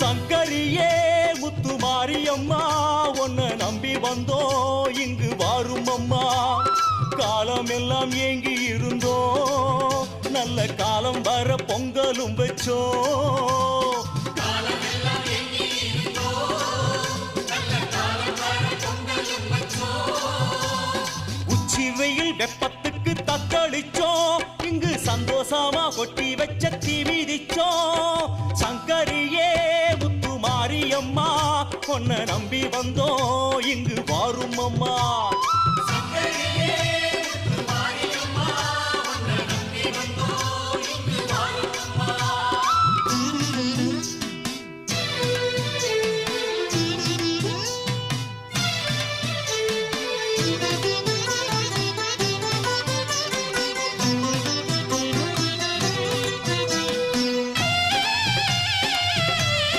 சங்கரியே முத்து மாரியம்மா உன்னை நம்பி வந்தோம் இங்கு வாரும் அம்மா. காலம் எல்லாம் ஏங்கி இருந்தோம் நல்ல காலம் வர பொங்கலும் வச்சோம். உச்சி வெயில் வெப்பத்துக்கு தக்களிச்சோம் இங்கு சந்தோஷமா கொட்டி வச்ச தீ மிதிச்சோம். சங்கரியே முத்து மாரியம்மா உன்னை நம்பி வந்தோம் இங்கு வாரும் அம்மா. சங்கரியே